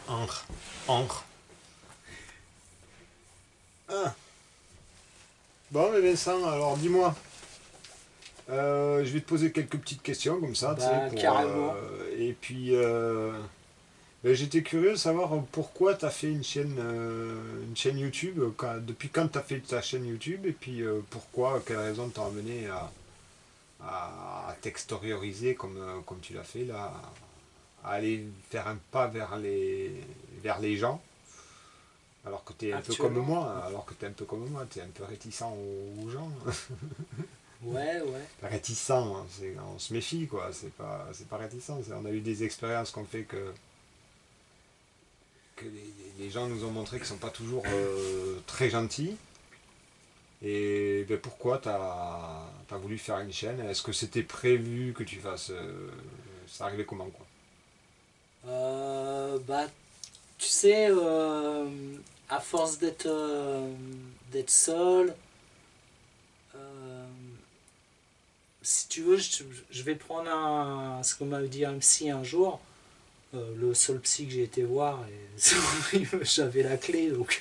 Encre. Encre. Ah. Bon, mais Vincent, alors dis-moi. Je vais te poser quelques petites questions comme ça, tu sais, Bah, pour. carrément. Et puis, ben, j'étais curieux de savoir pourquoi tu as fait une chaîne YouTube, depuis quand tu as fait ta chaîne YouTube, et puis pourquoi, quelle raison t'a amené à t'extérioriser comme tu l'as fait là, à aller faire un pas vers les gens. Alors que tu es un peu comme Actuellement. moi, alors que tu es un peu comme moi, tu es un peu réticent aux gens. Ouais, ouais. Réticent, hein, on se méfie quoi, c'est pas réticent. On a eu des expériences qu'on fait que les gens nous ont montré qu'ils ne sont pas toujours très gentils. Et ben, pourquoi tu as voulu faire une chaîne? Est-ce que c'était prévu que tu fasses ça arrivait comment quoi? Bah, tu sais, à force d'être seul, euh, si tu veux, je vais prendre ce qu'on m'a dit un psy un jour. Le seul psy que j'ai été voir, et j'avais la clé. Donc,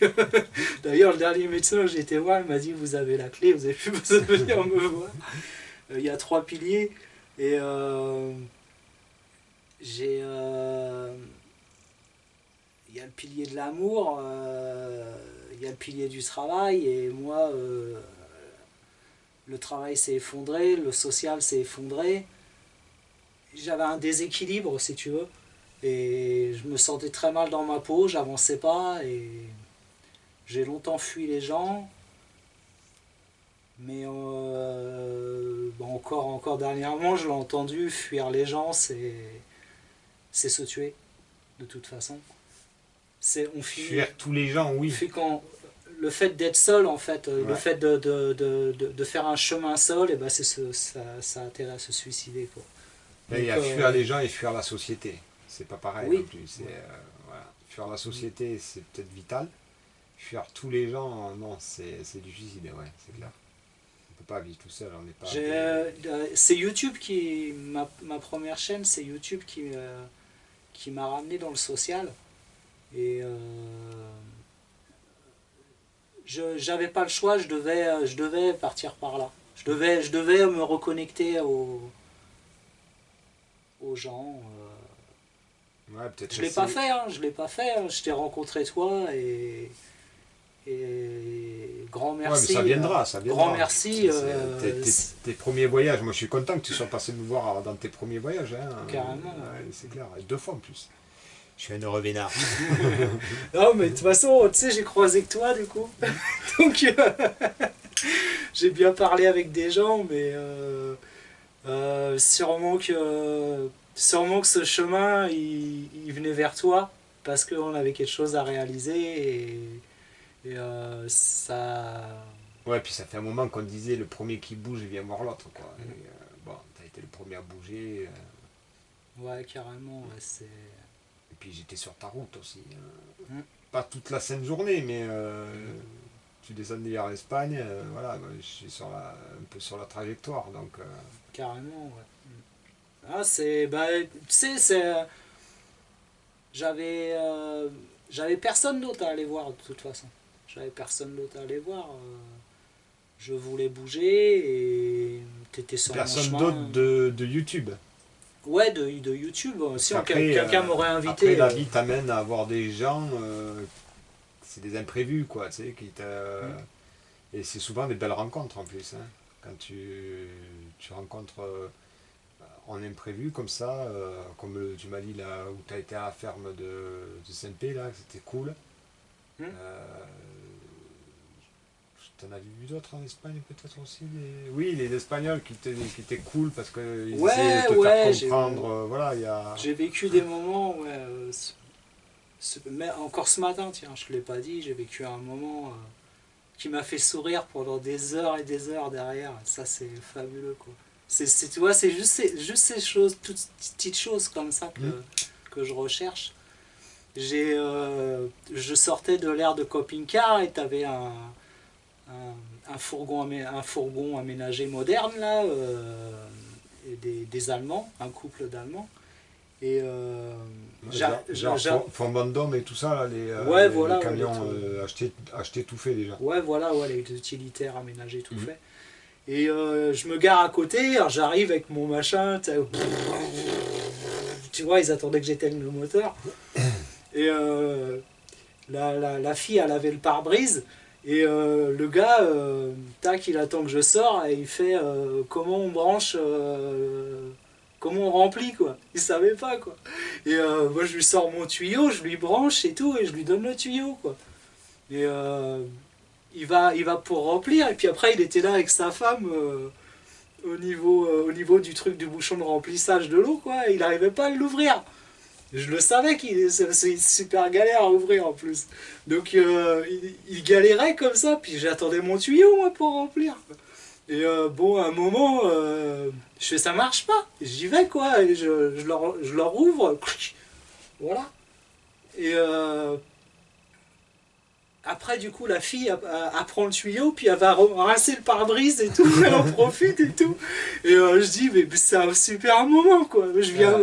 d'ailleurs, le dernier médecin que j'ai été voir, il m'a dit: vous avez la clé, vous avez plus besoin de venir me voir. Il y a trois piliers. Et j'ai. Il y a le pilier de l'amour, il y a le pilier du travail, et moi, le travail s'est effondré, le social s'est effondré. J'avais un déséquilibre, si tu veux, et je me sentais très mal dans ma peau, j'avançais pas, et j'ai longtemps fui les gens, mais bon, encore dernièrement, je l'ai entendu, fuir les gens, c'est se tuer, de toute façon. On finit, Fuir tous les gens, on oui. fait quand le fait d'être seul, en fait, le Ouais. fait de faire un chemin seul, et ben ça a intérêt à se suicider, quoi. Ben, il y Donc a fuir les gens et fuir la société. C'est pas pareil non oui, plus. ouais. Voilà. Fuir la société, c'est peut-être vital. Fuir tous les gens, non, c'est du suicide, ouais, c'est clair. On peut pas vivre tout seul, on n'est pas des. C'est YouTube ma première chaîne, c'est YouTube qui m'a ramené dans le social, et j'avais pas le choix, je devais partir par là. Je devais me reconnecter aux gens. Ouais, peut-être Je l'ai pas essayer. fait, hein, je l'ai pas fait. Hein. Je t'ai rencontré toi, et grand Ouais, mais ça merci, viendra, ça grand viendra. merci, Tes premiers voyages, moi je suis content que tu sois passé me voir dans tes premiers voyages, hein. carrément. Ouais, c'est clair, et 2 fois en plus. Je suis un heureux vénard. Non, mais de toute façon, tu sais, j'ai croisé que toi, du coup. Donc, j'ai bien parlé avec des gens, mais sûrement que ce chemin, il venait vers toi, parce qu'on avait quelque chose à réaliser, ça. Ouais, puis ça fait un moment qu'on disait le premier qui bouge vient voir l'autre, quoi. Et, bon, t'as été le premier à bouger. Ouais, carrément, ouais, c'est. Et puis j'étais sur ta route aussi, hein. Mm, Pas toute la sainte journée, mais tu descendais vers l'Espagne, voilà, moi, je suis un peu sur la trajectoire, donc carrément, ouais. Ah, c'est. Bah, tu sais, c'est. J'avais. J'avais personne d'autre à aller voir, de toute façon. J'avais personne d'autre à aller voir. Je voulais bouger, et t'étais sur mon personne d'autre chemin. de YouTube. Ouais, de YouTube. Parce Si qu'après, quelqu'un m'aurait après invité. la vie t'amène à voir des gens, c'est des imprévus, quoi, tu sais, Hmm, et c'est souvent des belles rencontres en plus, hein. Quand tu rencontres en imprévu comme ça, comme tu m'as dit là où tu as été à la ferme de Saint-Pé, là, c'était cool. hmm. Euh, T'en as vu d'autres en Espagne peut-être aussi Oui, les Espagnols qui étaient cool parce qu'ils essayaient de Ouais, te faire ouais, comprendre. Voilà, il y a. j'ai vécu des moments, ouais. Mais encore ce matin, tiens, je te l'ai pas dit, j'ai vécu un moment qui m'a fait sourire pendant des heures et des heures derrière. Ça, c'est fabuleux, quoi. Tu vois, c'est juste ces choses, toutes petites choses comme ça Hmm. que je recherche. Je sortais de l'ère de camping-car, et t'avais un fourgon aménagé moderne, là, et des Allemands, un couple d'Allemands. Et Fond Vendôme et tout ça, là, ouais, voilà, les camions ouais, achetés tout fait déjà. ouais, voilà, ouais, les utilitaires aménagés, tout Mhm. fait. Et je me gare à côté, alors j'arrive avec mon machin, tu vois, ils attendaient que j'éteigne le moteur. Et la fille, elle avait le pare-brise. Et le gars, tac, il attend que je sors et il fait comment on branche, comment on remplit, quoi. Il savait pas, quoi. Et moi, je lui sors mon tuyau, je lui branche et tout, et je lui donne le tuyau, quoi. Et il va pour remplir, et puis après, il était là avec sa femme au niveau du truc du bouchon de remplissage de l'eau, quoi. Et il n'arrivait pas à l'ouvrir. Je le savais qu'il c'est une super galère à ouvrir en plus. Donc il galérait comme ça, puis j'attendais mon tuyau moi pour remplir. Et bon, à un moment, je fais ça marche pas. J'y vais quoi, et je leur ouvre. Voilà. Et après, du coup, la fille prend le tuyau, puis elle va rincer le pare-brise et tout, elle en profite et tout. Et je dis, mais c'est un super moment quoi. Je viens.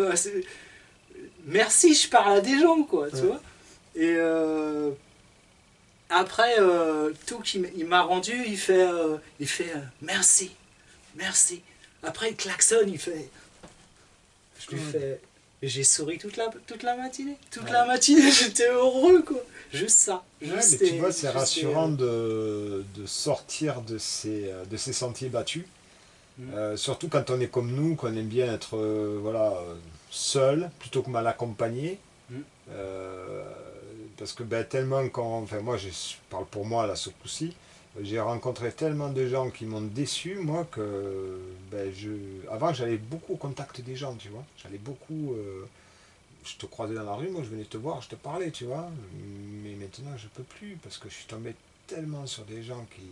Merci, je parle à des gens quoi, tu vois. Et après, tout il m'a rendu, il fait merci, merci. Après, il klaxonne, il fait. Je lui fais. Et j'ai souri toute la matinée. Toute la matinée, j'étais heureux, quoi. Juste ça. Mais tu vois, c'est rassurant de sortir de ces sentiers battus. Surtout quand on est comme nous, qu'on aime bien être voilà, seul plutôt que mal accompagné. Euh, Parce que ben, tellement quand. Enfin, moi, je parle pour moi là, ce coup-ci. J'ai rencontré tellement de gens qui m'ont déçu, moi, que ben, avant j'allais beaucoup au contact des gens, tu vois. J'allais beaucoup. Je te croisais dans la rue, moi je venais te voir, je te parlais, tu vois. Mais maintenant je peux plus parce que je suis tombé tellement sur des gens qui.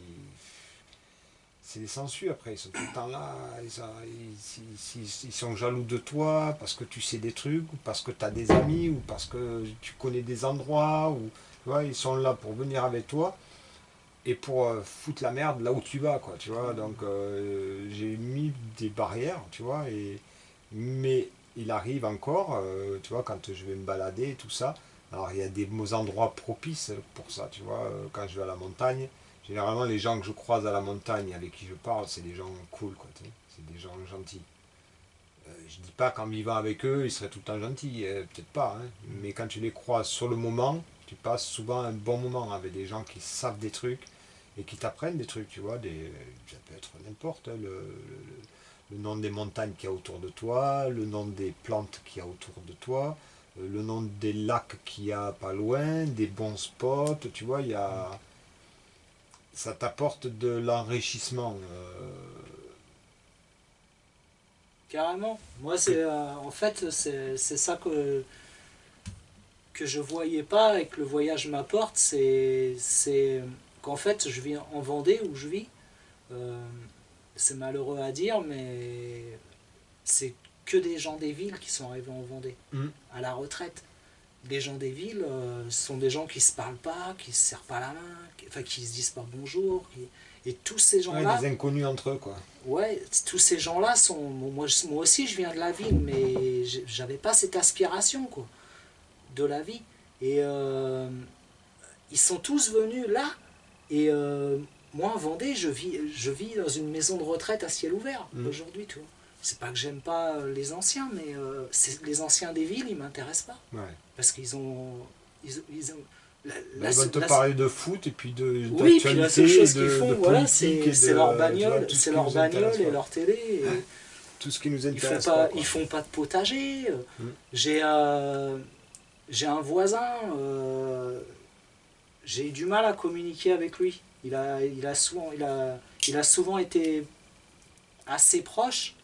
C'est des sangsues après, ils sont tout le temps là, ils sont jaloux de toi parce que tu sais des trucs, ou parce que tu as des amis, ou parce que tu connais des endroits, ou tu vois, ils sont là pour venir avec toi et pour foutre la merde là où tu vas, quoi, tu vois. Donc j'ai mis des barrières, tu vois, mais il arrive encore, tu vois, quand je vais me balader et tout ça. Alors il y a des endroits propices pour ça, tu vois, quand je vais à la montagne. Généralement, les gens que je croise à la montagne, avec qui je parle, c'est des gens cool, quoi, tu sais. C'est des gens gentils. Je dis pas qu'en vivant avec eux, ils seraient tout le temps gentils, peut-être pas, hein. Mais quand tu les croises sur le moment, tu passes souvent un bon moment avec des gens qui savent des trucs et qui t'apprennent des trucs, tu vois. Ça peut être n'importe, hein, le nom des montagnes qu'il y a autour de toi, le nom des plantes qu'il y a autour de toi, le nom des lacs qu'il y a pas loin, des bons spots, tu vois, il y a ça t'apporte de l'enrichissement. Carrément. Moi, en fait, c'est ça que je voyais pas et que le voyage m'apporte. C'est qu'en fait, je vis en Vendée où je vis. Euh, c'est malheureux à dire, mais c'est que des gens des villes qui sont arrivés en Vendée, Mm. à la retraite. Les gens des villes sont des gens qui se parlent pas, qui se serrent pas la main, enfin qui se disent pas bonjour. Et tous ces Ouais, gens-là, des inconnus entre eux, quoi. ouais, tous ces gens-là sont. Moi aussi, je viens de la ville, mais j'avais pas cette aspiration, quoi, de la vie. Et ils sont tous venus là. Et moi, en Vendée, je vis dans une maison de retraite à ciel ouvert Mm. aujourd'hui, tu vois. C'est pas que j'aime pas les anciens, mais les anciens des villes, ils m'intéressent pas. Ouais. Parce qu'ils ont. Ils ont Ben, ils vont te parler de foot et puis oui, puis la seule d'actualité, chose qu'ils font, de voilà, politique et c'est leur tu vois, bagnole, tout ce c'est qui leur nous bagnole intéresse et pas. leur télé. Et Tout ce qui nous intéresse pas, quoi. ils font pas de potager. Mm. J'ai j'ai un voisin, j'ai eu du mal à communiquer avec lui. Il a souvent été assez proche.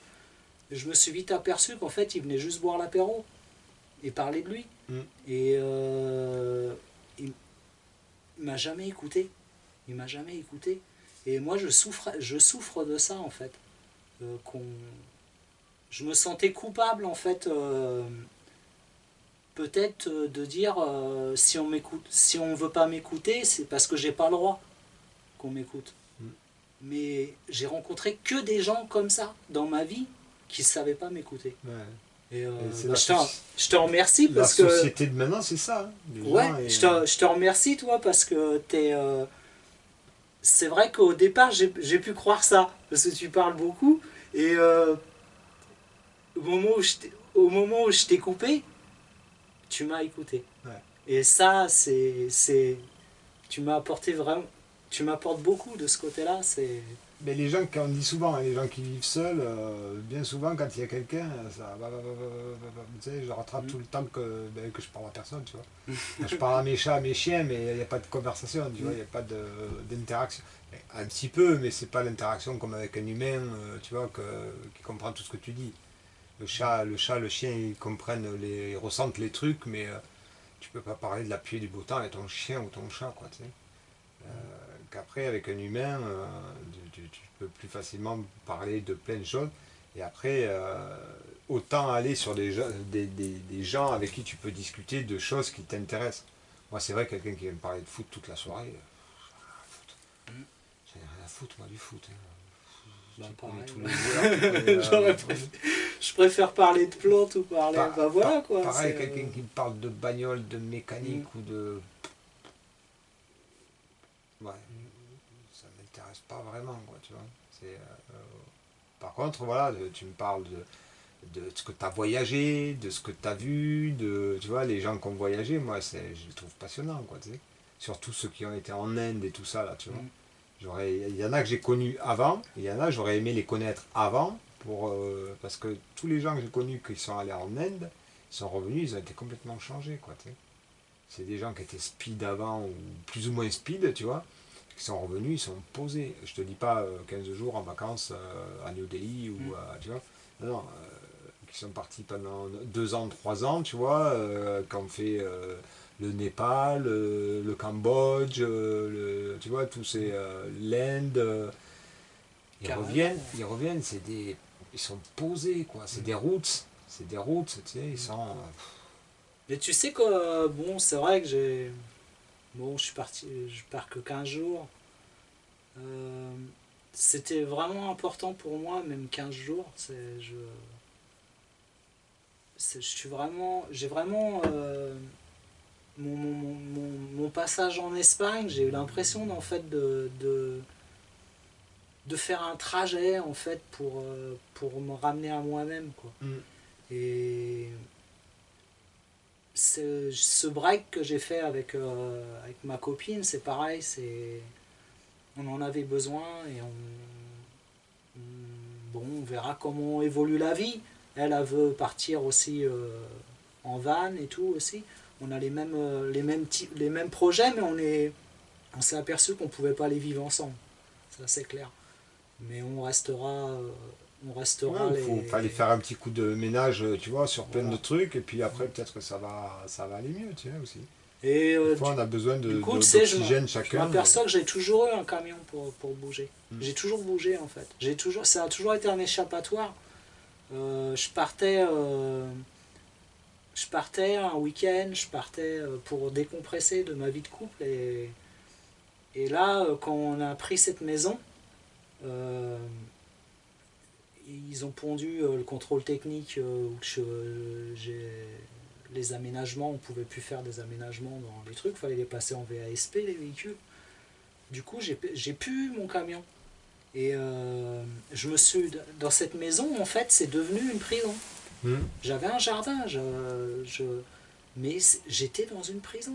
Je me suis vite aperçu qu'en fait, il venait juste boire l'apéro et parler de lui. Mm. Et il m'a jamais écouté. Il m'a jamais écouté. Et moi, je souffre de ça, en fait. Qu'on Je me sentais coupable en fait peut-être de dire si on m'écoute, si on veut pas m'écouter, c'est parce que j'ai pas le droit qu'on m'écoute. Mm. Mais j'ai rencontré que des gens comme ça dans ma vie qui savaient pas m'écouter. Ouais. Et Et c'est bah, la, je te remercie la parce que société de maintenant, c'est ça, hein. Les ouais, gens, je te remercie toi parce que c'est vrai qu'au départ j'ai pu croire ça parce que tu parles beaucoup et au moment où je t'ai coupé, tu m'as écouté. ouais. Et ça, tu m'as apporté vraiment, tu m'apportes beaucoup de ce côté-là. Mais les gens, quand on dit souvent, hein, les gens qui vivent seuls, bien souvent, quand il y a quelqu'un, ça tu sais, je rattrape Mm. tout le temps que je parle à personne, tu vois. Moi, je parle à mes chats, à mes chiens, mais il n'y a pas de conversation, tu vois, il Mm. n'y a pas d'interaction. Un petit peu, mais c'est pas l'interaction comme avec un humain, tu vois, qui comprend tout ce que tu dis. Le chien, ils ressentent les trucs, mais tu peux pas parler de la pluie et du beau temps avec ton chien ou ton chat, quoi, tu sais. Qu'après, avec un humain, tu peux plus facilement parler de plein de choses. Et après, autant aller sur des gens avec qui tu peux discuter de choses qui t'intéressent. Moi, c'est vrai, quelqu'un qui vient me parler de foot toute la soirée, Mm. j'en ai rien à foutre, moi, du foot, hein. Bah, Tu connais pareil, tous les joueurs, tu connais. ouais. Je préfère parler de plantes ou parler. Bah voilà quoi. Pareil, quelqu'un qui me parle de bagnole, de mécanique Mm. ou de. Ouais, ça m'intéresse pas vraiment, quoi, tu vois. Par contre, voilà, tu me parles de ce que tu as voyagé, de ce que tu as vu, tu vois, les gens qui ont voyagé, moi, je les trouve passionnants, quoi, tu sais. Surtout ceux qui ont été en Inde et tout ça, là, tu vois. Mm. Il y en a que j'ai connus avant, il y en a, j'aurais aimé les connaître avant, parce que tous les gens que j'ai connus qui sont allés en Inde, ils sont revenus, ils ont été complètement changés, quoi, tu sais. C'est des gens qui étaient speed avant, ou plus ou moins speed, tu vois, qui sont revenus, ils sont posés. Je te dis pas 15 jours en vacances à New Delhi, Mm. tu vois. Non, non, qui sont partis pendant 2 ans, 3 ans, tu vois, qui ont fait le Népal, le Cambodge, tu vois, l'Inde. Carrément. Ils reviennent, ils sont posés, quoi. C'est des routes, tu sais, ils Mm. sont. Mais tu sais que bon, c'est vrai que bon, je pars que 15 jours. Euh, C'était vraiment important pour moi, même 15 jours. Je suis vraiment, j'ai vraiment mon passage en Espagne, j'ai eu l'impression en fait de faire un trajet en fait pour me ramener à moi-même quoi. Mm. Et ce break que j'ai fait avec ma copine, c'est pareil, on en avait besoin et bon, on verra comment évolue la vie. Elle veut partir aussi en van et tout aussi. On a les mêmes projets, mais on s'est aperçu qu'on ne pouvait pas les vivre ensemble. Ça c'est clair. Mais Ouais, on restera fallait faire un petit coup de ménage, tu vois, sur plein de voilà. trucs, et puis après, peut-être que ça va aller mieux, tu sais, aussi. Et Des fois, on a besoin du coup, tu sais, d'oxygène je chacun. m'aperçois que j'ai toujours eu un camion pour bouger. Mm. J'ai toujours bougé en fait. Ça a toujours été un échappatoire. Je partais un week-end, je partais pour décompresser de ma vie de couple. Et là, quand on a pris cette maison, euh, ils ont pondu le contrôle technique les aménagements, on pouvait plus faire des aménagements dans les trucs, il fallait les passer en VASP les véhicules. Du coup, j'ai pu mon camion. Et dans cette maison, en fait, c'est devenu une prison. Mm. J'avais un jardin, mais j'étais dans une prison.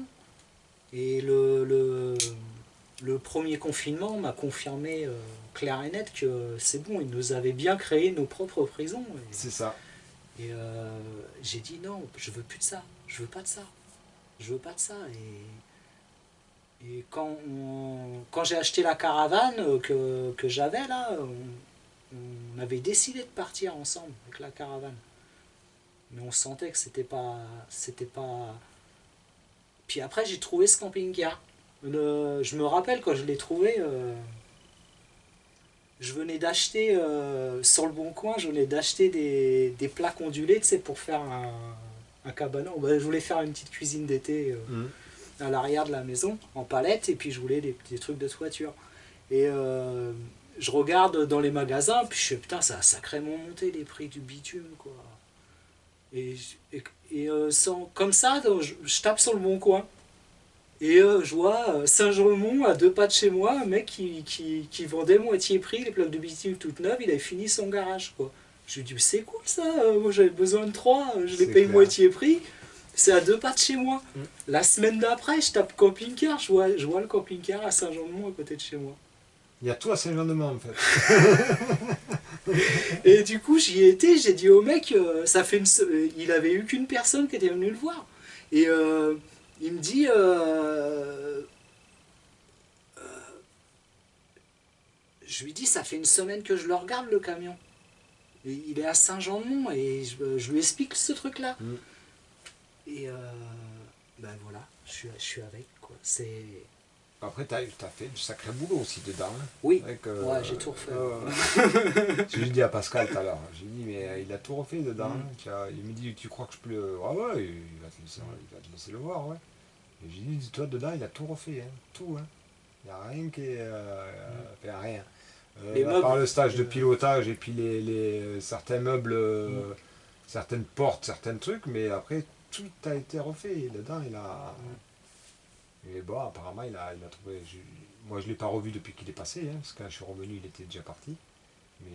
Et le premier confinement m'a confirmé clair et net que c'est bon, ils nous avaient bien créé nos propres prisons. C'est ça. Et j'ai dit non, je veux plus de ça, je veux pas de ça, je veux pas de ça. Et quand j'ai acheté la caravane que j'avais là, on avait décidé de partir ensemble avec la caravane. Mais on sentait que c'était pas. Puis après j'ai trouvé ce camping-car. Je me rappelle quand je l'ai trouvé, je venais d'acheter sur le bon coin, je venais d'acheter des plaques ondulées, tu sais, pour faire un cabanon. Bah, je voulais faire une petite cuisine d'été Mm. à l'arrière de la maison en palette et puis je voulais des trucs de toiture. Et je regarde dans les magasins, puis je suis putain, ça a sacrément monté les prix du bitume quoi. Comme ça, donc, je tape sur le bon coin. Et je vois Saint-Germain, à 2 pas de chez moi, un mec qui vendait moitié prix les plaques de bitume toutes neuves, il avait fini son garage, quoi. Je lui dis, c'est cool ça, moi j'avais besoin de 3, je les C'est paye clair. moitié prix, c'est à 2 pas de chez moi. Mm. La semaine d'après, je tape camping-car, je vois le camping-car à Saint-Jean-de-Mont à côté de chez moi. Il y a tout à Saint-Jean-de-Mont en fait. Et du coup, j'y ai été, j'ai dit au mec, il avait eu qu'une personne qui était venue le voir. Et il me dit, je lui dis, ça fait une semaine que je le regarde le camion. Et il est à Saint-Jean-de-Mont et je lui explique ce truc-là. Mm. Et ben voilà, je suis avec, quoi. C'est... Après, t'as fait du sacré boulot aussi dedans. Hein. Oui, Avec, ouais, j'ai tout refait. J'ai dit à Pascal tout à l'heure, j'ai dit, mais il a tout refait dedans. Mm. Il me dit, tu crois que je peux le. Ah ouais, il va te laisser le voir, ouais. Et j'ai dit, dis-toi, dedans, il a tout refait, hein. Tout, hein. Il n'y a rien qui est. Enfin, rien. Les À part meubles, le stage de pilotage et puis certains meubles, certaines portes, certains trucs, mais après, tout a été refait. Dedans, il a. Et bon, apparemment, il a trouvé. Moi, je ne l'ai pas revu depuis qu'il est passé, hein, parce que quand je suis revenu, il était déjà parti. Mais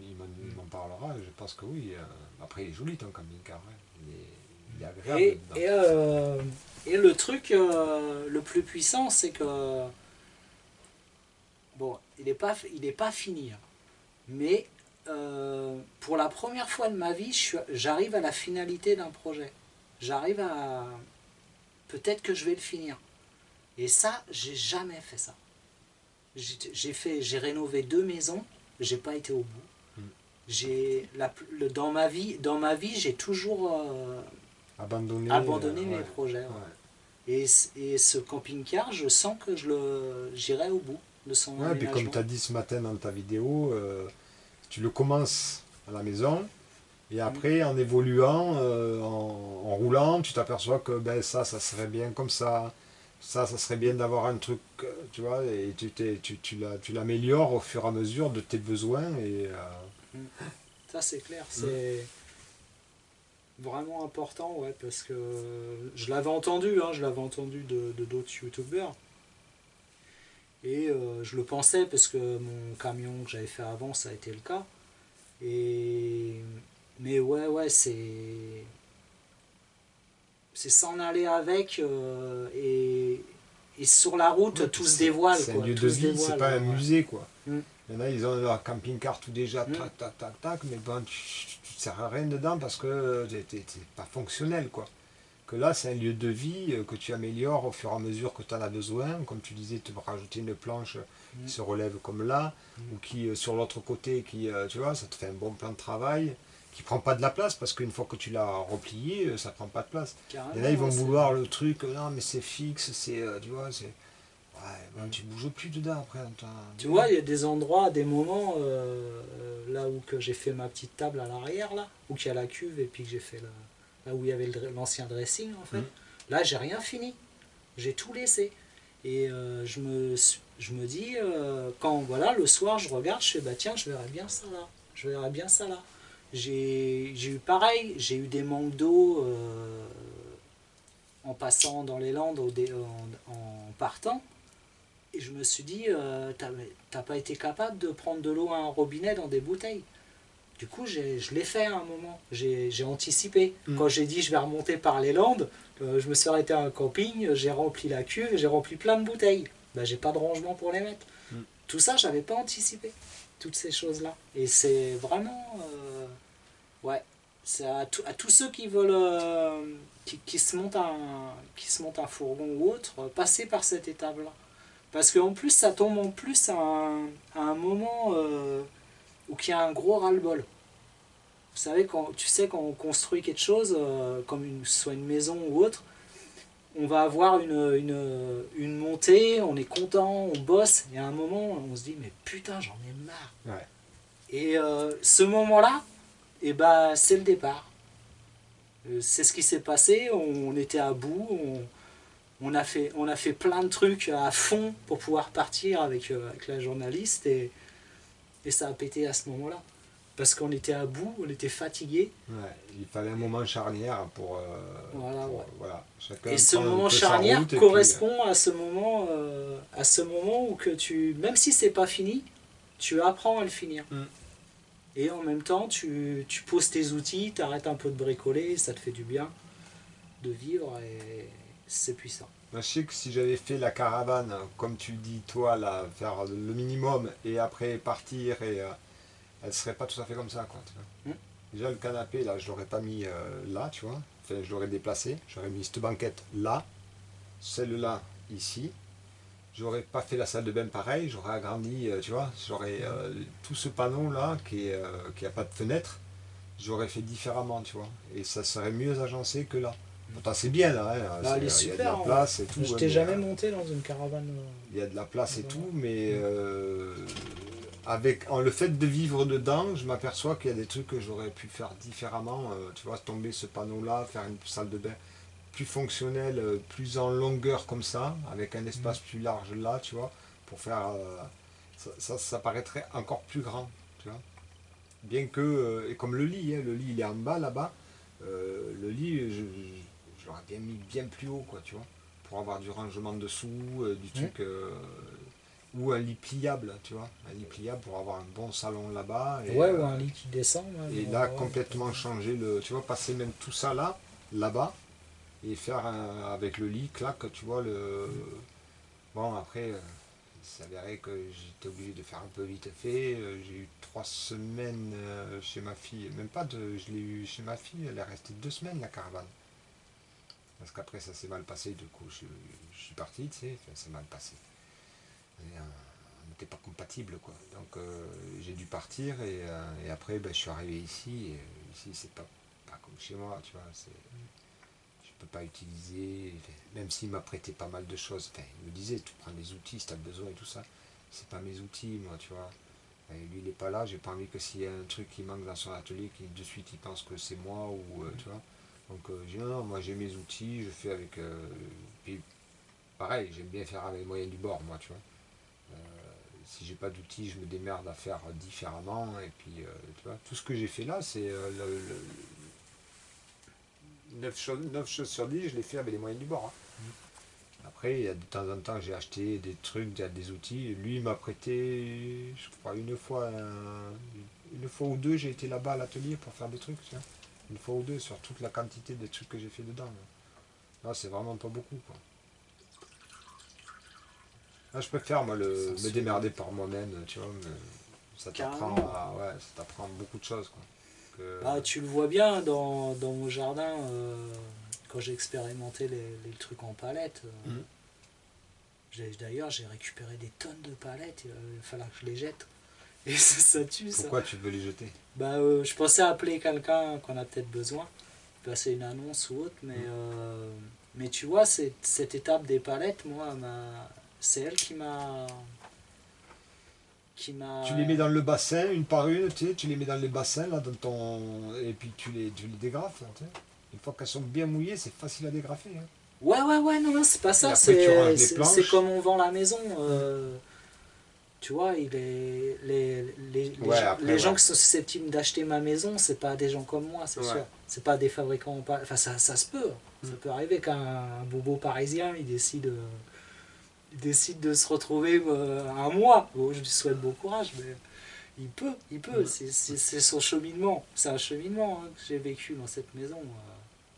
il m'en parlera, je pense que oui. Après, il est joli ton camping-car. Hein. Il est agréable Et, dedans. et le truc le plus puissant, c'est que. Bon, il est pas fini. Hein. Mais pour la première fois de ma vie, j'arrive à la finalité d'un projet. J'arrive à. Peut-être que je vais le finir. Et ça, j'ai jamais fait ça. J'ai rénové 2 maisons, j'ai pas été au bout. Dans ma vie, j'ai toujours abandonné mes ouais. projets. Ouais. Ouais. Et ce camping-car, je sens que j'irai au bout de son Ouais, puis comme aménagement. tu as dit ce matin dans ta vidéo, tu le commences à la maison, et après, en évoluant, en roulant, tu t'aperçois que ben, ça serait bien comme ça. Ça serait bien d'avoir un truc, tu vois, et tu l'améliores au fur et à mesure de tes besoins. Et, Ça, c'est clair. C'est vraiment important, ouais, parce que je l'avais entendu, hein, je l'avais entendu de d'autres youtubeurs. Et je le pensais parce que mon camion que j'avais fait avant, ça a été le cas. Mais ouais, c'est s'en aller avec et sur la route, ouais, tout se dévoile. c'est un Quoi, lieu tout de se vie, c'est dévoile, pas un ouais. musée, quoi. Mm. Il y en a, ils ont leur camping-car tout déjà, Mm. tac, tac, tac, tac, mais bon, tu ne sers à rien dedans parce que t'es pas fonctionnel, quoi. Que là, c'est un lieu de vie que tu améliores au fur et à mesure que tu en as besoin. Comme tu disais, tu peux rajouter une planche qui se relève comme là, ou qui, sur l'autre côté, tu vois, ça te fait un bon plan de travail, qui prend pas de la place, parce qu'une fois que tu l'as replié, ça prend pas de place. Et là, ils vont vouloir le truc, non, mais c'est fixe, tu vois, c'est. Ouais, ben, tu bouges plus dedans après. Tu vois, il y a des endroits, des moments, là où que j'ai fait ma petite table à l'arrière, là, où il y a la cuve, et puis que j'ai fait là où il y avait l'ancien dressing, en fait. Là, j'ai rien fini. J'ai tout laissé. Et je me dis, quand voilà, le soir, je regarde, je fais, bah tiens, je verrais bien ça là. Je verrais bien ça là. J'ai eu pareil, j'ai eu des manques d'eau en passant dans les Landes, en partant. Et je me suis dit, t'as pas été capable de prendre de l'eau à un robinet dans des bouteilles. Du coup, je l'ai fait à un moment. J'ai anticipé. Quand j'ai dit je vais remonter par les Landes, je me suis arrêté à un camping, j'ai rempli la cuve et j'ai rempli plein de bouteilles. Ben, j'ai pas de rangement pour les mettre. Tout ça, j'avais pas anticipé. Toutes ces choses-là. Et c'est vraiment... ouais. C'est à tous ceux qui veulent... qui se montent un fourgon ou autre, passer par cette étape-là. Parce qu'en plus, ça tombe en plus à un moment où il y a un gros ras-le-bol. Vous savez, quand on construit quelque chose, comme soit une maison ou autre, on va avoir une montée, on est content, on bosse, et à un moment, on se dit, mais putain, j'en ai marre. Ouais. Et ce moment-là, eh ben, c'est le départ. C'est ce qui s'est passé, on était à bout, on a fait plein de trucs à fond pour pouvoir partir avec la journaliste, et ça a pété à ce moment-là. parce qu'on était à bout, on était fatigué. Ouais, il fallait un moment charnière pour, Voilà, ouais. voilà, chacun Et ce prend un moment peu sa charnière route et puis, correspond à ce moment où que tu, même si c'est pas fini, tu apprends à le finir. Et en même temps, tu poses tes outils, tu arrêtes un peu de bricoler, ça te fait du bien de vivre et c'est puissant. moi, je sais que si j'avais fait la caravane, comme tu dis toi, là, faire le minimum et après partir, elle serait pas tout à fait comme ça, quoi. Tu vois. Hmm. Déjà, le canapé, là, je l'aurais pas mis là, tu vois. Enfin, je l'aurais déplacé. J'aurais mis cette banquette là, celle-là ici. J'aurais pas fait la salle de bain pareil, j'aurais agrandi, tu vois. J'aurais tout ce panneau là qui a pas de fenêtre, j'aurais fait différemment, tu vois. Et ça serait mieux agencé que là. Pourtant, c'est bien là, hein, Bah, elle est il y a de super, la hein. place et tout. Je Ouais, t'ai mais, jamais monté dans une caravane. il y a de la place et Voilà. tout, mais en le fait de vivre dedans, je m'aperçois qu'il y a des trucs que j'aurais pu faire différemment. Tu vois, tomber ce panneau-là, faire une salle de bain plus fonctionnelle, plus en longueur comme ça, avec un espace plus large là, tu vois, pour faire. Ça paraîtrait encore plus grand, tu vois. Bien que, et comme le lit il est en bas là-bas, le lit, je l'aurais bien mis bien plus haut, quoi, tu vois, pour avoir du rangement dessous, du truc, ou un lit pliable, tu vois, un lit pliable pour avoir un bon salon là-bas, Ouais, ou un lit qui descend. Même, et là, ouais. complètement changer le, tu vois, passer même tout ça là, là-bas, et faire avec le lit, clac, tu vois, bon, après, il s'avérait que j'étais obligé de faire un peu vite fait. J'ai eu 3 semaines chez ma fille. Même pas de. Je l'ai eu chez ma fille, elle est restée 2 semaines la caravane. Parce qu'après ça s'est mal passé, du coup je suis parti, tu sais, enfin, c'est mal passé. Et, on n'était pas compatibles quoi. Donc j'ai dû partir et après ben, je suis arrivé ici. Et, ici c'est pas comme chez moi, tu vois. Je peux pas utiliser, même s'il m'a prêté pas mal de choses. Enfin, il me disait, tu prends des outils si tu as besoin et tout ça. C'est pas mes outils, moi, tu vois. Et lui, il est pas là, j'ai pas envie que s'il y a un truc qui manque dans son atelier, qu'il de suite il pense que c'est moi ou tu vois. Donc j'ai non, moi j'ai mes outils, je fais avec. Puis pareil, j'aime bien faire avec les moyens du bord, moi, tu vois. Si j'ai pas d'outils, je me démerde à faire différemment. Et puis, tu vois, tout ce que j'ai fait là, c'est 9 choses sur 10, je les fais avec les moyens du bord. Hein. Après, il y a de temps en temps, j'ai acheté des trucs, des outils. Lui, il m'a prêté, je crois, une fois ou deux, j'ai été là-bas à l'atelier pour faire des trucs. Tiens. Une fois ou deux sur toute la quantité des trucs que j'ai fait dedans. Là, c'est vraiment pas beaucoup. Quoi. Là, je préfère, moi, me démerder par moi-même, tu vois. Ça t'apprend Carrément. ouais, ça t'apprend beaucoup de choses. Quoi. Bah, tu le vois bien dans mon jardin, quand j'ai expérimenté les trucs en palette. Mhm. D'ailleurs, j'ai récupéré des tonnes de palettes, il va falloir que je les jette. Et ça tue ça. Pourquoi tu veux les jeter? Bah, je pensais appeler quelqu'un qu'on a peut-être besoin, passer une annonce ou autre, mais tu vois, cette étape des palettes, moi, c'est elle qui m'a. Tu les mets dans le bassin, une par une, tu sais, tu les mets dans le bassin, là, et puis tu les dégrafes. Tu sais. Une fois qu'elles sont bien mouillées, c'est facile à dégrafer. Hein. Ouais, non, c'est pas Et ça, après, tu ranges les c'est planches. comme on vend la maison. Tu vois, Ouais, après, les gens ouais. qui sont susceptibles d'acheter ma maison, c'est pas des gens comme moi, c'est Ouais. sûr. C'est pas des fabricants. Enfin, ça se peut. Mm. Ça peut arriver qu'un bobo parisien, il décide de se retrouver un mois. Bon, je lui souhaite bon courage, mais il peut. Mm. C'est son cheminement. C'est un cheminement que j'ai vécu dans cette maison.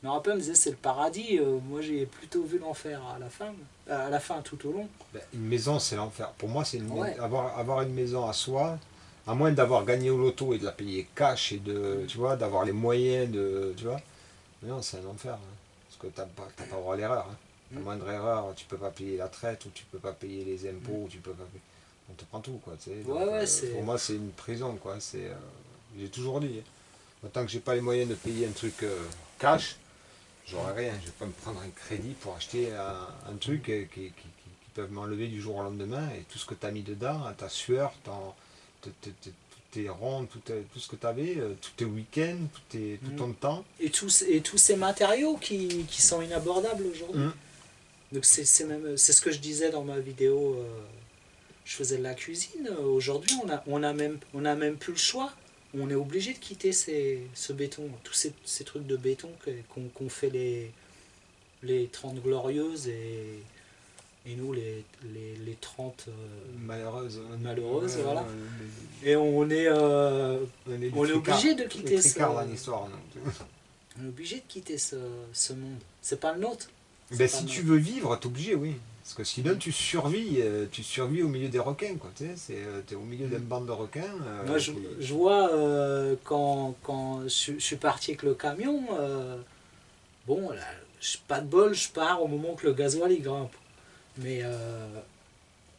Mais rappelle, me disait c'est le paradis. Moi, j'ai plutôt vu l'enfer à la fin tout au long. Ben, une maison, c'est l'enfer. Pour moi, c'est Ouais. avoir une maison à soi, à moins d'avoir gagné au loto et de la payer cash et tu vois, d'avoir les moyens de, tu vois. Mais non, c'est un enfer. Hein. Parce que t'as pas droit à l'erreur. Hein. La Mm. moindre erreur, tu peux pas payer la traite ou tu peux pas payer les Mm. impôts, ou tu peux pas payer- on te prend tout, quoi. Tu sais. Donc, Ouais, pour c'est. moi, c'est une prison, quoi. J'ai toujours dit. Hein. Tant que j'ai pas les moyens de payer un truc cash, j'aurai rien. Je vais pas me prendre un crédit pour acheter un truc qui peuvent m'enlever du jour au lendemain. Et tout ce que tu as mis dedans, hein, ta sueur, tous tes ronds, tout ce que tu avais, tous tes week-ends, tout Mm. ton temps. Et tous ces matériaux qui sont inabordables aujourd'hui. Hum. Donc c'est ce que je disais dans ma vidéo. Je faisais de la cuisine. Aujourd'hui, on a même plus le choix. on est obligé de quitter ce béton, tous ces trucs de béton qu'ont fait les 30 glorieuses et nous les 30 malheureuses, Ouais, voilà. ouais, Et on on est obligé de quitter dans l'histoire. on est obligé de quitter ce monde. C'est pas le nôtre. Ben, si tu veux vivre, t'es obligé, oui. Parce que sinon, tu survis au milieu des requins, quoi. Tu sais, t'es au milieu d'une bande de requins. Moi, je vois quand je suis parti avec le camion, bon, là, pas de bol, je pars au moment que le gasoil il grimpe. Mais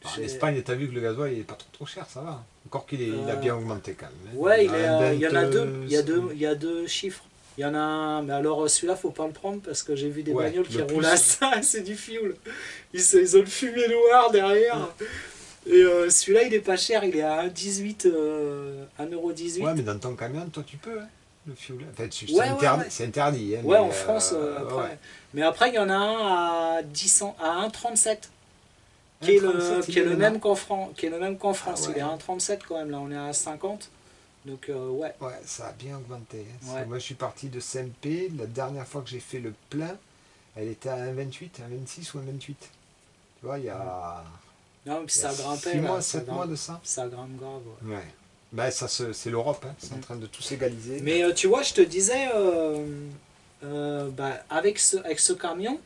En Espagne, t'as vu que le gasoil il est pas trop cher, ça va. Encore il a bien augmenté quand même. Hein. Ouais, il y en a deux. 20, Il y a deux chiffres. Il y en a un, mais alors celui-là, faut pas le prendre parce que j'ai vu des ouais, bagnoles qui le roulent plus. à ça, c'est du fioul. Ils ont le fumée noir derrière. Et celui-là, il est pas cher, il est à 1,18 1,18 €. Ouais, mais dans ton camion, toi, tu peux. Hein, le fioul. En fait, c'est Ouais, interdit. ouais. C'est interdit hein, Ouais, mais, en France, après. ouais. Mais après, il y en a un à 10 à 1,37 qui est 1,37, qui est le même qu'en France. Ah, ouais. Il est à 1,37 quand même, là, on est à 50. Donc, ouais. Ouais, ça a bien augmenté. Hein. Ouais. Moi, je suis parti de CMP. La dernière fois que j'ai fait le plein, elle était à 1,28, 1,26 ou 1,28. Tu vois, il y a. Non, puis ça grimpait. 6 mois, Là, 7 mois de ça. Ça grimpe grave. Ouais. Ouais. Ben, c'est l'Europe, hein. C'est en train de tout s'égaliser. Mais tu vois, je te disais, avec ce camion,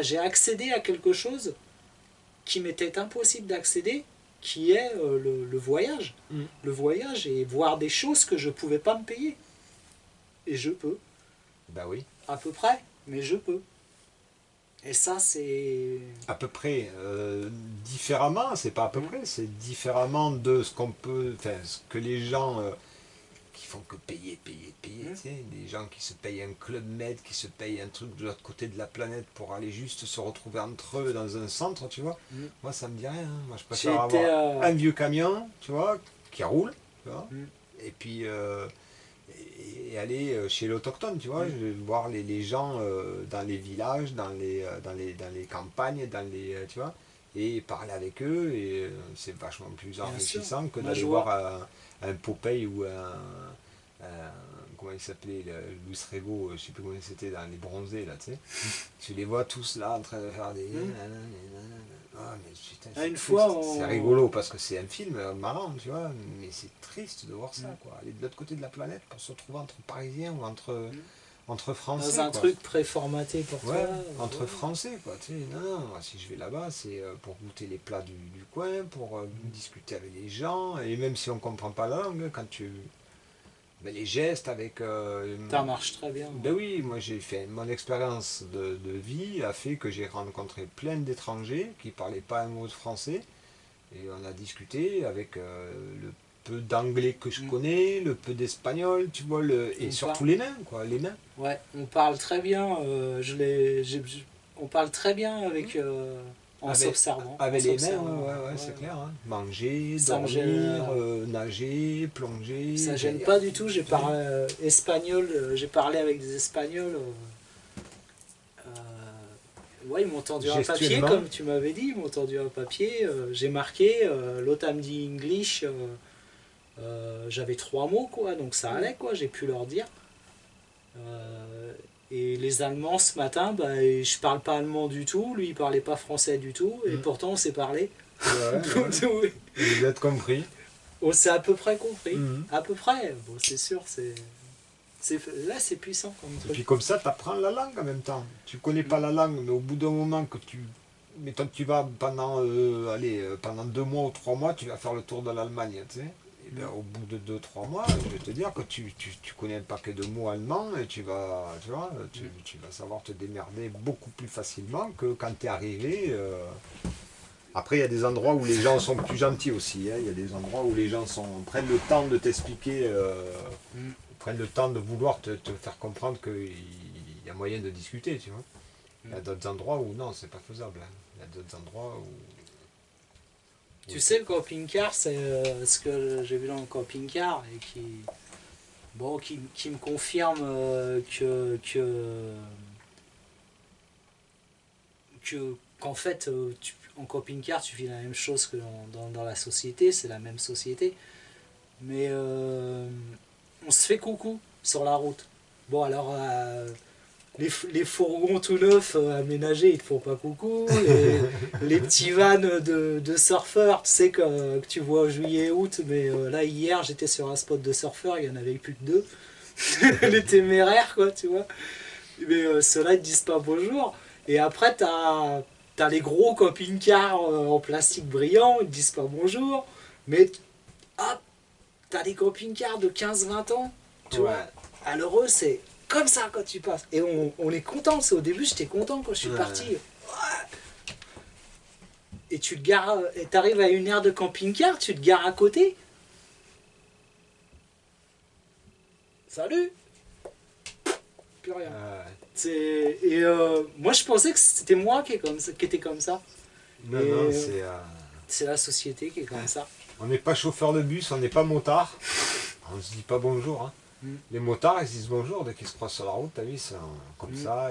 j'ai accédé à quelque chose qui m'était impossible d'accéder, qui est le voyage. Mm. Le voyage et voir des choses que je ne pouvais pas me payer. Et je peux. Ben oui. À peu près, mais je peux. Et ça, c'est... À peu près. Différemment, c'est pas à peu près, c'est différemment de ce qu'on peut. Enfin, ce que les gens qui font que payer. Tu sais, des gens qui se payent un Club Med, qui se payent un truc de l'autre côté de la planète pour aller juste se retrouver entre eux dans un centre, tu vois. Moi, ça me dit rien. Hein. Moi, je préfère avoir un vieux camion, tu vois, qui roule, tu vois, et puis et aller chez l'autochtone, tu vois, je vais voir les gens dans les villages, dans les campagnes, tu vois, et parler avec eux, et c'est vachement plus enrichissant que d'aller voir un Popeye ou comment il s'appelait, Luis Rego, je sais plus comment c'était, dans les bronzés, là, tu sais. Tu les vois tous là en train de faire des... Oh, mais putain, une fois, c'est rigolo parce que c'est un film marrant, tu vois, mais c'est triste de voir ça, quoi. Aller de l'autre côté de la planète pour se retrouver entre Parisiens ou entre Français. Dans un truc préformaté pour ouais, toi. entre Français, quoi. Tu sais, non, si je vais là-bas, c'est pour goûter les plats du coin, pour discuter avec les gens, et même si on comprend pas la langue, quand tu... Ben, les gestes avec... ça marche très bien. Ben oui, moi j'ai fait... Mon expérience de vie a fait que j'ai rencontré plein d'étrangers qui parlaient pas un mot de français. Et on a discuté avec le peu d'anglais que je connais, le peu d'espagnol, tu vois, et surtout les nains, quoi, les nains. Ouais, on parle très bien, on parle très bien avec... en s'observant. Avec les mains, ouais, c'est clair. Hein. Manger, dormir, nager, plonger. Ça gêne pas du tout. J'ai parlé espagnol, j'ai parlé avec des Espagnols. Ouais, ils m'ont tendu un papier, comme tu m'avais dit. Ils m'ont tendu un papier. J'ai marqué. L'autre a me dit English. J'avais 3 mots, quoi. Donc ça allait, quoi. J'ai pu leur dire. Et les Allemands ce matin, je parle pas allemand du tout, lui il parlait pas français du tout, et pourtant on s'est parlé. Ouais. Vous êtes compris. On s'est à peu près compris. À peu près. Bon, c'est sûr, là c'est puissant comme truc. Et puis comme ça, tu apprends la langue en même temps. Tu connais pas la langue, mais au bout d'un moment que tu. Mettons que tu vas pendant 2 mois ou 3 mois, tu vas faire le tour de l'Allemagne, tu sais. Et bien, au bout de 2-3 mois, je vais te dire que tu connais un paquet de mots allemands et tu vas savoir te démerder beaucoup plus facilement que quand tu es arrivé. Après, il y a des endroits où les gens sont plus gentils aussi. Hein. Il y a des endroits où les gens prennent le temps de t'expliquer, prennent le temps de vouloir te faire comprendre qu'il y a moyen de discuter, tu vois. Il y a d'autres endroits où non, c'est pas faisable. Hein. Il y a d'autres endroits où... Tu sais, le camping-car, c'est ce que j'ai vu dans le camping-car et qui me confirme qu'en fait, en camping-car, tu vis la même chose que dans la société, c'est la même société. Mais on se fait coucou sur la route. Bon, alors, les fourgons tout neufs aménagés, ils te font pas coucou. Les petits vannes de surfeurs, tu sais, que tu vois en juillet août, mais là, hier, j'étais sur un spot de surfeurs, il y en avait plus que deux. Les téméraires, quoi, tu vois. Mais ceux-là, ils te disent pas bonjour. Et après, t'as les gros camping-cars en plastique brillant, ils te disent pas bonjour. Mais hop, t'as des camping-cars de 15-20 ans, tu Ouais. vois. Alors eux, c'est comme ça quand tu passes. Et on est content. Au début, j'étais content quand je suis Ouais. parti. Et tu te gares, et t'arrives à une aire de camping-car, tu te gares à côté. Salut. Plus rien. Et moi, je pensais que c'était moi qui était comme ça. Non, Et, non, c'est la société qui est comme ça. on n'est pas chauffeur de bus, on n'est pas motard. On se dit pas bonjour. Hein. Mm. Les motards, ils se disent bonjour dès qu'ils se croisent sur la route, t'as vu, c'est comme Mm. ça.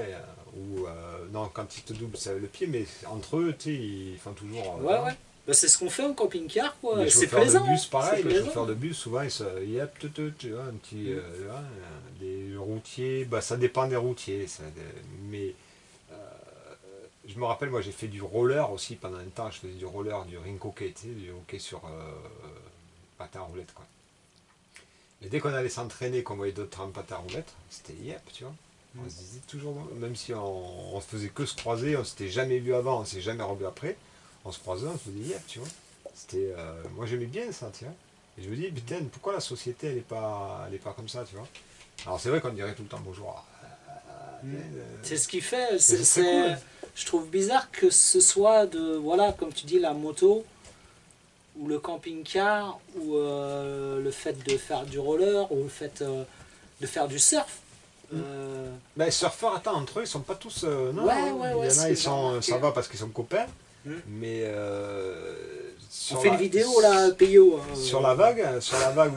Non, quand ils te doublent, c'est avec le pied, mais entre eux, tu sais, ils font toujours. Ouais, ouais. Bah, c'est ce qu'on fait en camping-car, quoi. Les C'est chauffeurs plaisant. de bus, hein. pareil, C'est les plaisant. chauffeurs de bus, souvent, ils se. Yep, tu vois, un petit. Les routiers, bah, ça dépend des routiers. Mais je me rappelle, moi, j'ai fait du roller aussi pendant un temps. Je faisais du roller, du rink hockey, tu sais, du hockey sur patin à roulette, quoi. Et dès qu'on allait s'entraîner, qu'on voyait d'autres en patin à roulette, c'était yep, tu vois. On se disait toujours, même si on faisait que se croiser, on s'était jamais vu avant, on s'est jamais revu après, on se croisait, on se disait yep, tu vois. C'était, moi j'aimais bien ça, tu vois. Et je me dis, putain, pourquoi la société elle est pas comme ça, tu vois. Alors c'est vrai qu'on dirait tout le temps bonjour. C'est ce qui fait. Mais ce serait cool. Je trouve bizarre que ce soit voilà, comme tu dis, la moto ou le camping-car ou le fait de faire du roller ou le fait de faire du surf. Ben, les surfeurs, attends, entre eux, ils sont pas tous. Non, Ouais, hein. ouais, Il ouais, y en c'est a, ce ils que j'ai sont, remarqué. ça va parce qu'ils sont copains, Mm. mais. On fait une vidéo là, Payo. Sur la vague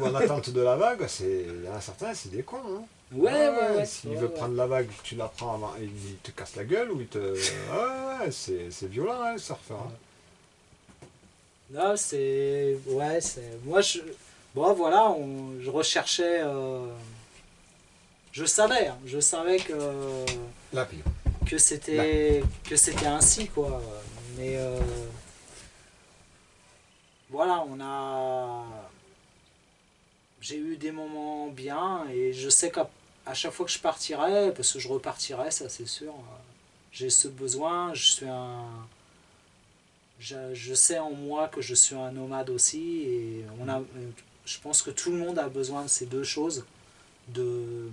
ou en attente de la vague, il y en a certains, c'est des cons. Hein. Ouais, ouais, ouais. S'il ouais, veut ouais. prendre la vague, tu la prends avant, il te casse la gueule ou il te. Ouais, c'est violent, hein, le surfeur. Hein. Là, c'est. Ouais, c'est. Moi, je. Bon, voilà, je recherchais. Je savais La pire. que c'était ainsi, quoi. Mais. Voilà, j'ai eu des moments bien et je sais qu'à chaque fois que je partirai, parce que je repartirai, ça c'est sûr, j'ai ce besoin, je sais en moi que je suis un nomade aussi et je pense que tout le monde a besoin de ces deux choses, De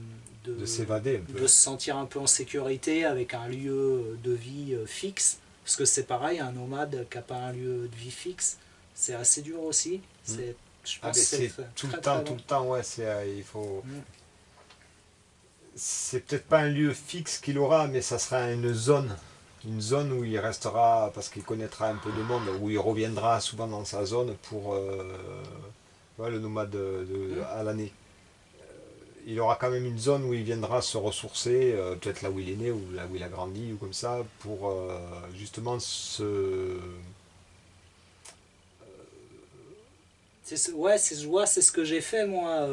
s'évader un peu. de se sentir un peu en sécurité avec un lieu de vie fixe, parce que c'est pareil, un nomade qui n'a pas un lieu de vie fixe, c'est assez dur aussi. Je pense que c'est très, tout très, le temps, très tout long. le temps, ouais, il faut. Mm. C'est peut-être pas un lieu fixe qu'il aura, mais ça sera une zone. Une zone où il restera, parce qu'il connaîtra un peu de monde, où il reviendra souvent dans sa zone pour ouais, le nomade à l'année. Il aura quand même une zone où il viendra se ressourcer, peut-être là où il est né ou là où il a grandi ou comme ça, pour justement Ouais, c'est ce que j'ai fait moi.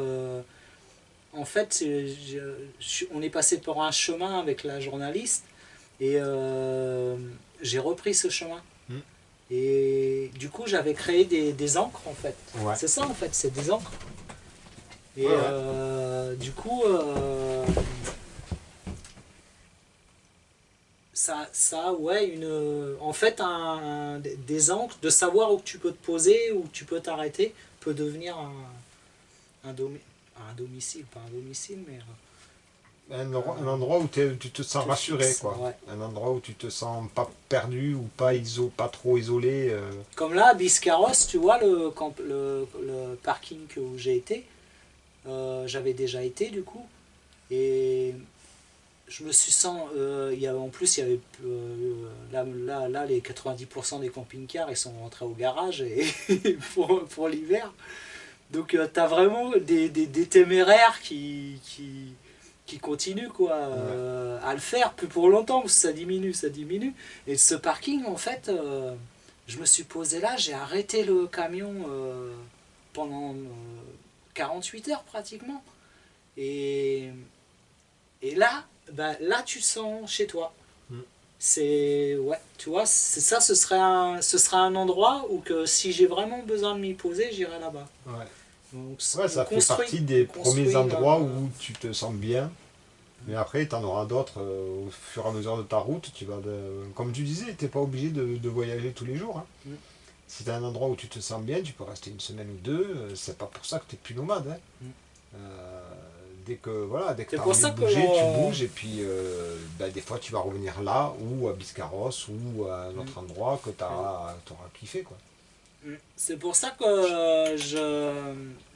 En fait, on est passé par un chemin avec la journaliste et j'ai repris ce chemin. Mm. Et du coup, j'avais créé des encres en fait. Ouais. C'est ça en fait, c'est des encres. Et Ouais. du coup, ouais, en fait, des encres, de savoir où tu peux te poser, où tu peux t'arrêter, peut devenir un domicile, pas un domicile, mais un endroit où tu te sens rassuré, fixe, quoi. ouais. Un endroit où tu te sens pas perdu ou pas trop isolé. Comme là, à Biscarrosse, tu vois, le parking où j'ai été, j'avais déjà été du coup, et je me suis senti. En plus, il y avait. Là, les 90% des camping-cars, ils sont rentrés au garage pour l'hiver. Donc, tu as vraiment des téméraires qui continuent quoi, à le faire, plus pour longtemps, parce que ça diminue. Et ce parking, en fait, je me suis posé là, j'ai arrêté le camion pendant 48 heures pratiquement. Et, et là, ben, là, tu te sens chez toi. C'est, ouais, tu vois, c'est ça, ce serait un endroit où que si j'ai vraiment besoin de m'y poser, j'irai là-bas. Ouais. Donc, Ouais, ça fait partie des premiers endroits où tu te sens bien. Mais après, tu en auras d'autres au fur et à mesure de ta route. Comme tu disais, tu n'es pas obligé de voyager tous les jours, hein. Si tu as un endroit où tu te sens bien, tu peux rester une semaine ou deux. C'est pas pour ça que tu n'es plus nomade, hein. Dès que tu C'est as pour envie de ça que bouger, tu bouges. Et puis, des fois, tu vas revenir là, ou à Biscarros, ou à un autre endroit que tu auras kiffé, quoi. c'est pour ça que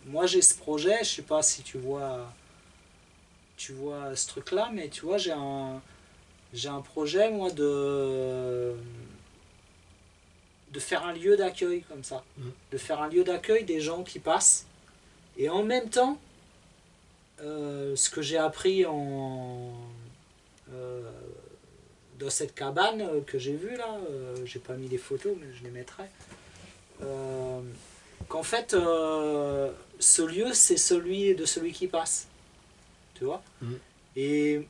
moi j'ai ce projet. Je sais pas si tu vois ce truc-là, mais tu vois, j'ai un projet, moi, de faire un lieu d'accueil comme ça. De faire un lieu d'accueil des gens qui passent. Et en même temps, ce que j'ai appris dans cette cabane que j'ai vue là, j'ai pas mis les photos, mais je les mettrai. Qu'en fait, ce lieu, c'est celui de celui qui passe. Tu vois. Et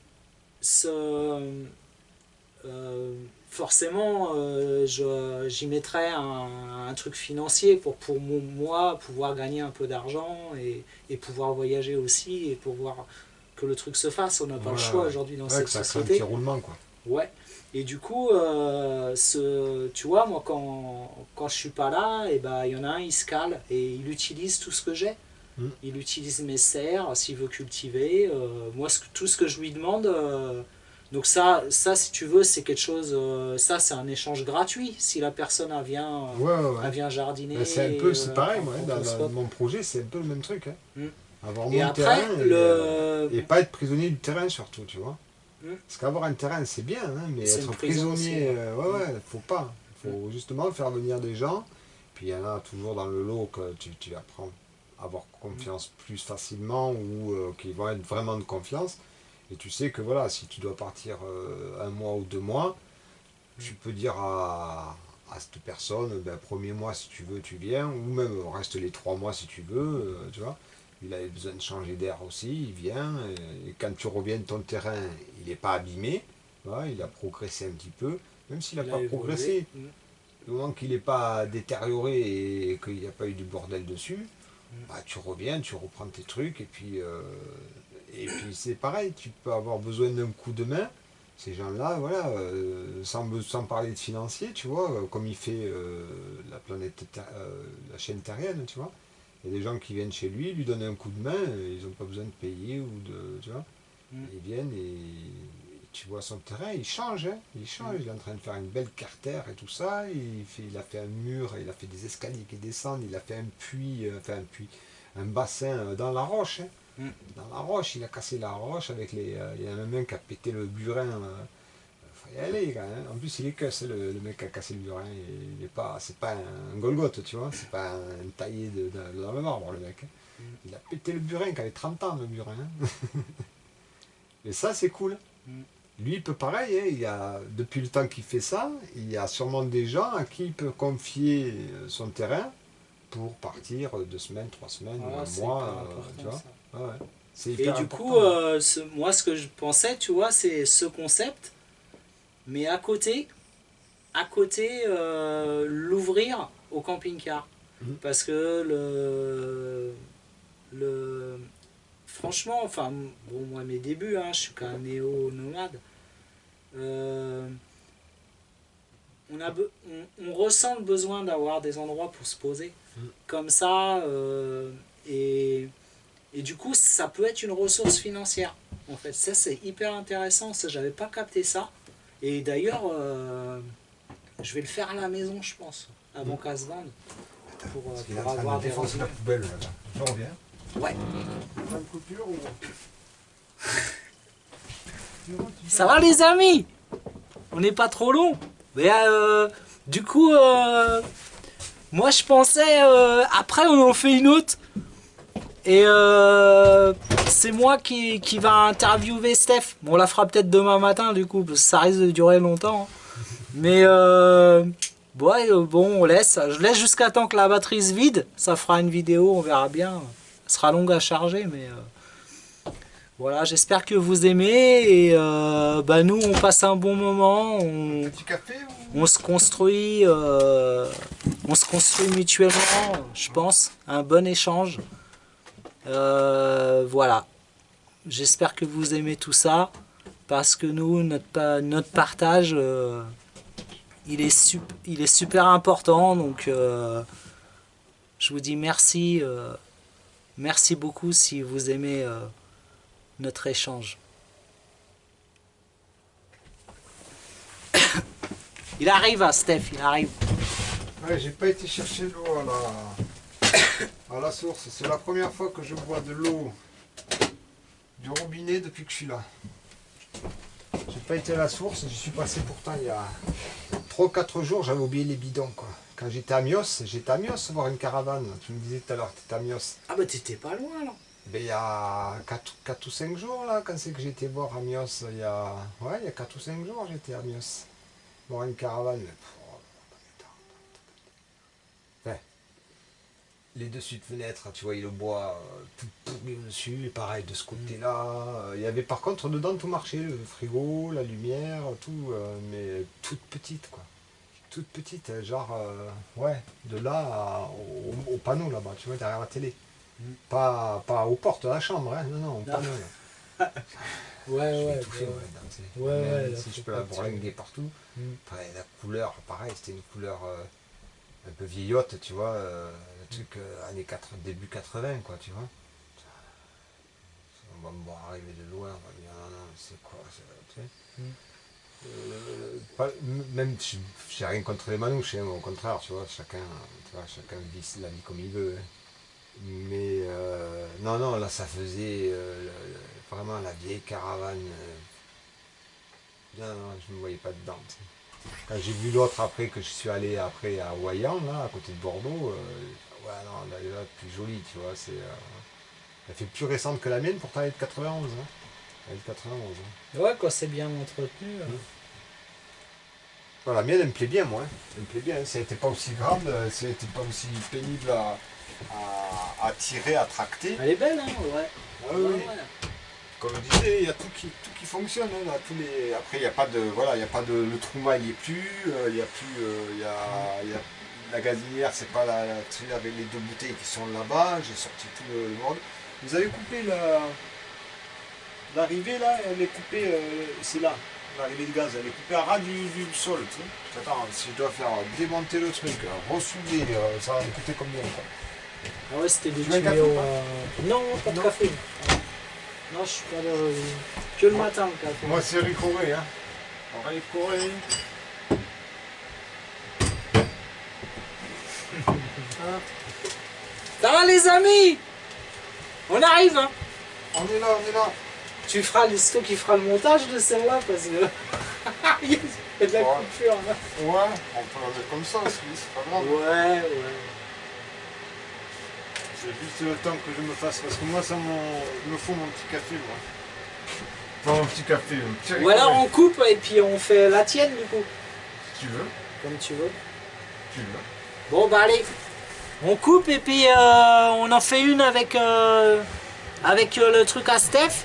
forcément, j'y mettrais un truc financier pour moi pouvoir gagner un peu d'argent et pouvoir voyager aussi et pour voir que le truc se fasse. On n'a pas le choix aujourd'hui dans cette que ça société. crée un petit roulement, quoi. Ouais. Et du coup, tu vois, moi, quand je suis pas là, et ben, y en a un, il se cale et il utilise tout ce que j'ai. Il utilise mes serres s'il veut cultiver. Moi, tout ce que je lui demande. Donc ça, si tu veux, c'est quelque chose. Ça, c'est un échange gratuit. Si la personne elle vient jardiner. Ben, c'est pareil, moi, dans mon projet, c'est un peu le même truc, hein. Avoir mon terrain et pas être prisonnier du terrain surtout, tu vois. Parce qu'avoir un terrain, c'est bien, hein, mais être prisonnier, faut pas. Il faut justement faire venir des gens. Puis il y en a toujours dans le lot que tu apprends à avoir confiance plus facilement ou qui vont être vraiment de confiance. Et tu sais que voilà, si tu dois partir un mois ou 2 mois, tu peux dire à cette personne, ben, premier mois si tu veux, tu viens, ou même reste les 3 mois si tu veux, tu vois. Il a besoin de changer d'air aussi, il vient, et quand tu reviens de ton terrain, il n'est pas abîmé, voilà, il a progressé un petit peu, même s'il n'a pas progressé, du moment qu'il n'est pas détérioré et qu'il n'y a pas eu du bordel dessus, bah, tu reviens, tu reprends tes trucs, et puis c'est pareil, tu peux avoir besoin d'un coup de main, ces gens-là, voilà, sans parler de financier, tu vois, comme il fait la chaîne terrienne, tu vois. Il y a des gens qui viennent chez lui donnent un coup de main, ils n'ont pas besoin de payer ou de. Tu vois. Ils viennent et tu vois son terrain, il change, hein, il change, il est en train de faire une belle cartère et tout ça, il a fait un mur, il a fait des escaliers qui descendent, il a fait un puits, un bassin dans la roche, hein. Dans la roche, il a cassé la roche avec il y a un mec qui a pété le burin. Faut y aller quand même. En plus, il est que c'est le mec qui a cassé le burin. C'est pas un Golgoth, tu vois. C'est pas un taillé dans le marbre, le mec, hein. Il a pété le burin qui avait 30 ans, le burin, hein. Et ça, c'est cool. Lui, il peut pareil, hein, depuis le temps qu'il fait ça, il y a sûrement des gens à qui il peut confier son terrain pour partir 2 semaines, 3 semaines, un mois, tu vois. C'est hyper et du important, coup, moi, ce que je pensais, tu vois, c'est ce concept, mais à côté l'ouvrir au camping-car. Parce que franchement, enfin, bon, moi, mes débuts, hein, je suis quand même néo-nomade. On ressent le besoin d'avoir des endroits pour se poser. Comme ça, et du coup, ça peut être une ressource financière. En fait, ça, c'est hyper intéressant. Ça, j'avais pas capté ça. Et d'ailleurs, je vais le faire à la maison, je pense, avant qu'elle se vende. Pour avoir des revenus. La poubelle, là. Je reviens. Ouais. Une coupure ou... Ça va les amis? On n'est pas trop long. Mais du coup, moi je pensais, après on en fait une autre. Et c'est moi qui va interviewer Steph. Bon, on la fera peut-être demain matin du coup, parce que ça risque de durer longtemps, hein. Mais bon, on laisse. Je laisse jusqu'à temps que la batterie se vide. Ça fera une vidéo, on verra bien. Elle sera longue à charger, mais... Voilà, j'espère que vous aimez et bah nous on passe un bon moment, Petit café ou... on se construit mutuellement, je pense, un bon échange. Voilà, j'espère que vous aimez tout ça parce que nous notre partage il est super important, donc je vous dis merci, merci beaucoup si vous aimez notre échange. Il arrive, hein, Steph, il arrive. Ouais, j'ai pas été chercher l'eau à la source. C'est la première fois que je bois de l'eau du robinet depuis que je suis là. J'ai pas été à la source, j'y suis passé pourtant il y a 3 ou 4 jours, j'avais oublié les bidons quoi. Quand j'étais à Mios voir une caravane. Tu me disais tout à l'heure que tu étais à Mios. Ah bah t'étais pas loin là. Ben, il y a 4 ou 5 jours là, quand c'est que j'étais voir à Mios, il y a 4 ou 5 jours j'étais à Mios. Voir une caravane. Ouais. Les dessus de fenêtres, tu vois, le bois tout pourri dessus, et pareil de ce côté-là. Il y avait par contre dedans tout marché, le frigo, la lumière, tout, mais toute petite quoi. Toute petite, genre, ouais, de là au panneau là-bas, tu vois, derrière la télé. Pas aux portes de la chambre, hein, non, au panneau là. Ouais, Étouffé, ouais. même Ouais, si je peux la bourlinguer partout. Après, la couleur, pareil, c'était une couleur un peu vieillotte, tu vois, le truc début 80, quoi, tu vois. On va me voir arriver de loin, on va me dire, non, c'est quoi, tu sais. Même, j'ai rien contre les manouches, hein, au contraire, tu vois, chacun vit la vie comme il veut. Hein. Mais non, là ça faisait vraiment la vieille caravane. Non, je ne me voyais pas dedans. Tu sais. Quand j'ai vu l'autre après, que je suis allé après à Wayan, là, à côté de Bordeaux, ouais, non, là, elle est plus jolie, tu vois. Elle fait plus récente que la mienne, pourtant elle est de 91. Hein. Elle est de 91. Hein. Ouais, quand c'est bien entretenu. Bon, la mienne, elle me plaît bien, moi. Hein. Elle me plaît bien. Ça n'était pas aussi grande, ça n'était pas aussi pénible à tirer, à tracter. Elle est belle, hein, ouais. Ah, oui. Ouais. Comme je disais, il y a tout qui fonctionne. Hein, là, après, il n'y a pas de. Voilà, il y a pas de. Le trou-main, il n'y est plus. Il n'y a plus. La gazinière, c'est pas la truc avec les 2 bouteilles qui sont là-bas. J'ai sorti tout le monde. Vous avez coupé l'arrivée là, elle est coupée. C'est là. L'arrivée de gaz, elle est coupée à ras du sol. Tu sais. Attends, si je dois faire démonter le truc, ressouder, ça va me coûter combien quoi. Ah ouais, c'était des Tu veux un café tuyaux. ou pas Non, pas de café. Non, je suis pas là. Que le matin, le café. Moi, c'est Ricoré, hein. Ricoré. Ça va, les amis? On arrive, hein. On est là. Tu feras l'histoire qui fera le montage de celle-là parce que. Il y a de la coupure. Hein. Ouais, on peut la mettre comme ça aussi, c'est pas grave. Ouais. C'est juste le temps que je me fasse, parce que moi, il me faut mon petit café, moi. Enfin, mon petit café, un petit Ou alors on coupe et puis on fait la tienne du coup. Si tu veux. Comme tu veux. Tu veux. Bon bah allez. On coupe et puis on en fait une avec, le truc à Steph.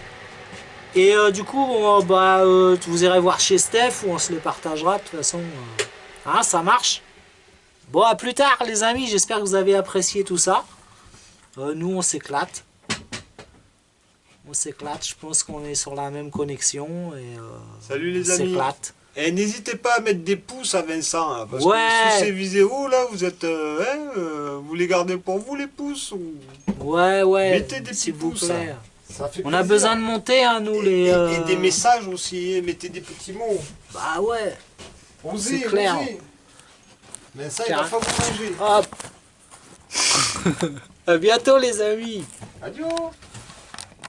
Et du coup, vous irez voir chez Steph ou on se les partagera de toute façon. Hein, ça marche. Bon, à plus tard les amis, j'espère que vous avez apprécié tout ça. Nous on s'éclate. Je pense qu'on est sur la même connexion. Et, salut les on amis. S'éclate. Et n'hésitez pas à mettre des pouces à Vincent, hein, parce Ouais. que sous ces vidéos là, vous êtes, vous les gardez pour vous les pouces ou... Ouais, mettez des petits s'il vous pouces. plaît. Hein. Ça fait On a plaisir. besoin de monter, hein, nous les. Et des messages aussi, mettez des petits mots. Bah ouais. Osez, C'est clair. osez. Mais ça, il va pas vous manger. Hop. À bientôt les amis. Adieu.